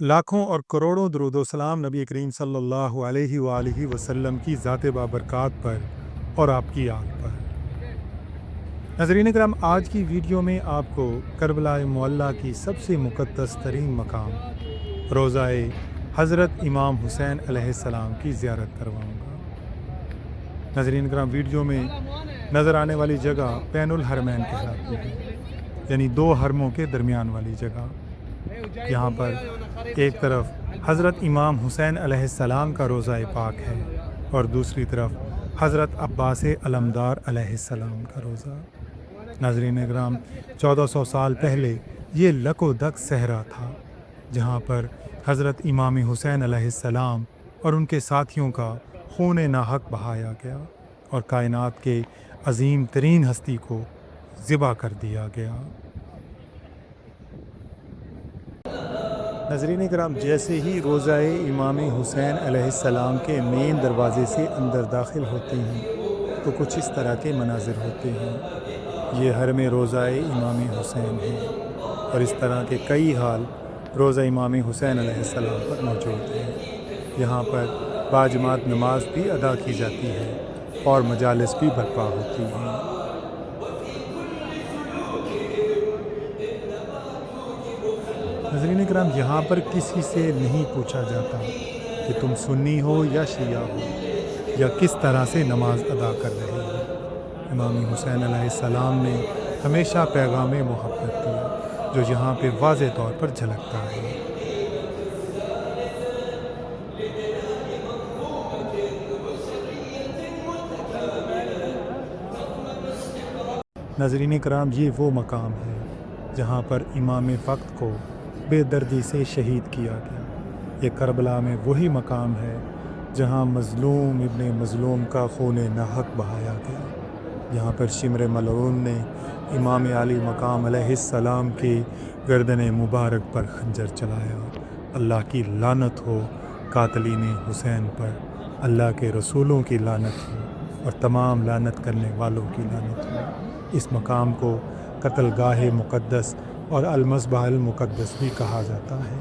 लाखों और करोड़ों दरूद व सलाम नबी करीम सल्लल्लाहु अलैहि वसल्लम की ज़ात बाबरकात पर और आपकी आल पर। नाज़रीन करम, आज की वीडियो में आपको करबला मुअल्ला की सबसे मुक़द्दस तरीन मकाम रोज़ाए हज़रत इमाम हुसैन अलैहिस्सलाम की ज़ियारत करवाऊँगा। नाज़रीन करम, वीडियो में नज़र आने वाली जगह बैनुल हरमैन कहलाती है, यानी दो हरमों के दरमियान वाली जगह। यहाँ पर एक तरफ हज़रत इमाम हुसैन अलैहिस्सलाम का रोज़ा पाक है और दूसरी तरफ हज़रत अब्बास अलमदार अलैहिस्सलाम का रोज़ा। नाज़रीन इकराम, 1400 साल पहले ये लको-दक सहरा था, जहाँ पर हज़रत इमाम हुसैन अलैहिस्सलाम और उनके साथियों का खून नाहक बहाया गया और कायनात के अजीम तरीन हस्ती को ज़िबा कर दिया गया। नाज़रीन कराम, जैसे ही रोज़ाए इमाम हुसैन अलैहिस्सलाम के मेन दरवाज़े से अंदर दाखिल होते हैं तो कुछ इस तरह के मनाजिर होते हैं। ये हरम रोज़ाए इमाम हुसैन है और इस तरह के कई हाल रोज़ा इमाम हुसैन अलैहिस्सलाम पर मौजूद हैं। यहाँ पर बाजमात नमाज भी अदा की जाती है और मजालिस भी बर्पा होती हैं। नाज़रीन कराम, यहाँ पर किसी से नहीं पूछा जाता कि तुम सुन्नी हो या शिया हो या किस तरह से नमाज अदा कर रहे हो। इमाम हुसैन अलैहिस्सलाम ने हमेशा पैगाम मोहब्बत दिया, जो यहाँ पे वाज़े तौर पर झलकता है। नाज़रीन कराम, ये वो मकाम है जहाँ पर इमाम वक्त को बेदर्दी से शहीद किया गया। ये करबला में वही मकाम है जहाँ मज़लूम इब्ने मज़लूम का खून नाहक बहाया गया। यहाँ पर शिमर मलऊन ने इमाम अली मकाम अलैहिस्सलाम के गर्दन मुबारक पर खंजर चलाया। अल्लाह की लानत हो कातलीन हुसैन पर, अल्लाह के रसूलों की लानत हो और तमाम लानत करने वालों की लानत हो। इस मकाम को कत्ल गाहे मुक़द्दस और अलमस्बह अल मुक़द्दस भी कहा जाता है।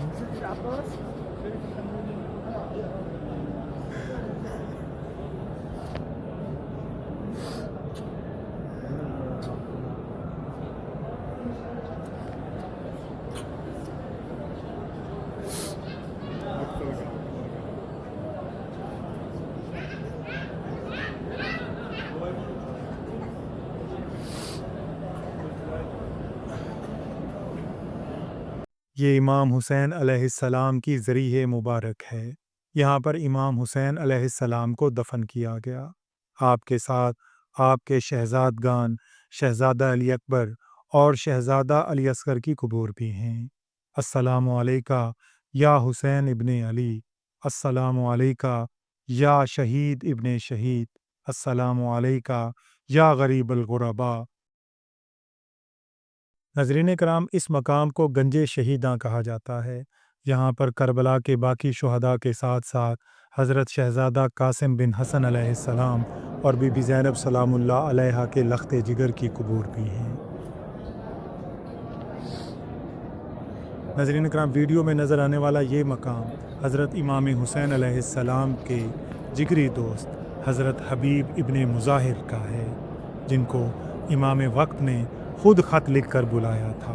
ये इमाम हुसैन अलैहिस्सलाम की ज़रीह मुबारक है। यहाँ पर इमाम हुसैन अलैहिस्सलाम को दफन किया गया। आपके साथ आपके शहज़ादगान शहज़ादा अली अकबर और शहज़ादा अली असगर की कबूर भी हैं। अस्सलामु अलैका या हुसैन इब्ने अली, अस्सलामु अलैका या शहीद इब्ने शहीद, अस्सलामु अलैका या गरीबुल गुरबा। नाज़रीन कराम, इस मकाम को गंजे शहीदां कहा जाता है। यहाँ पर करबला के बाकी शुहदा के साथ साथ हज़रत शहज़ादा कासिम बिन हसन अलैहिस्सलाम और बीबी ज़ैनब सलामुल्लाह अलैहा के लख्ते जिगर की कबूर भी हैं। नाज़रीन कराम, वीडियो में नज़र आने वाला ये मकाम हज़रत इमाम हुसैन अलैहिस्सलाम के जिगरी दोस्त हज़रत हबीब इब्ने मुज़ाहिर का है, जिनको इमाम वक्त ने ख़ुद ख़त लिख कर बुलाया था।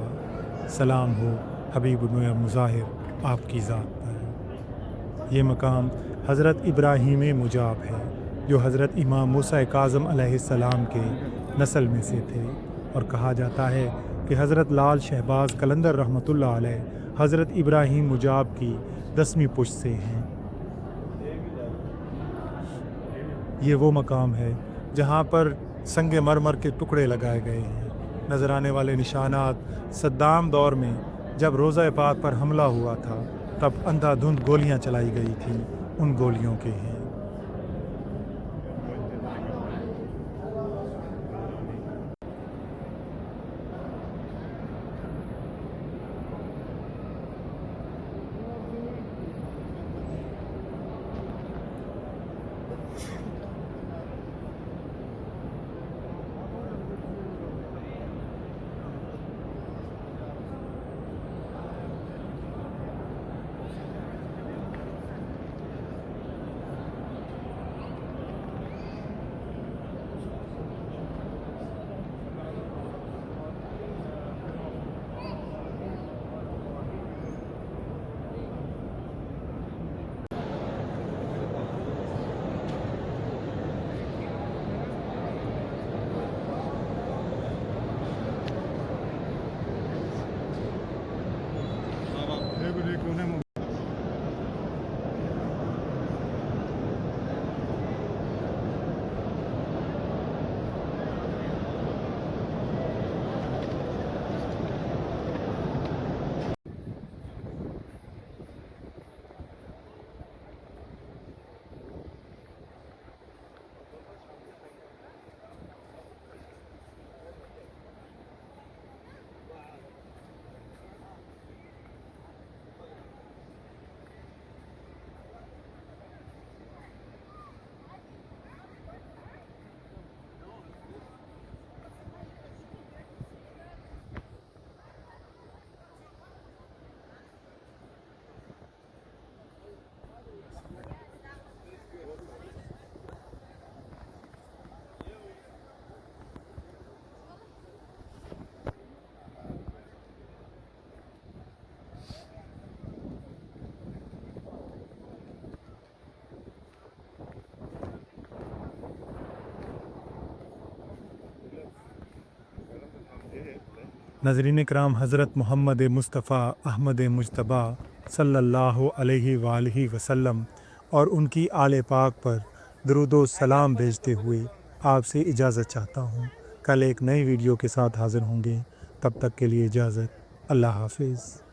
सलाम हो हबीब इब्ने मुज़ाहिर आपकी ज़ात पर। ये मकाम हज़रत इब्राहीम मुजाब है, जो हज़रत इमाम मूसा काज़म अलैहिस्सलाम के नस्ल में से थे और कहा जाता है कि हज़रत लाल शहबाज कलंदर रहमतुल्लाह अलैह हज़रत इब्राहीम मुजाब की 10वीं पुश्त से हैं। ये वो मकाम है जहाँ पर संगे मरमर के टुकड़े लगाए गए हैं। नज़र आने वाले निशानात सद्दाम दौर में जब रोज़ा पाक पर हमला हुआ था तब अंधाधुंध गोलियां चलाई गई थीं, उन गोलियों के हैं। ناظرین کرام، حضرت محمد مصطفیٰ احمد مجتبیٰ صلی اللہ علیہ وآلہ وسلم اور ان کی آل پاک پر درود و سلام بھیجتے ہوئے آپ سے اجازت چاہتا ہوں۔ کل ایک نئی ویڈیو کے ساتھ حاضر ہوں گے، تب تک کے لیے اجازت، اللہ حافظ۔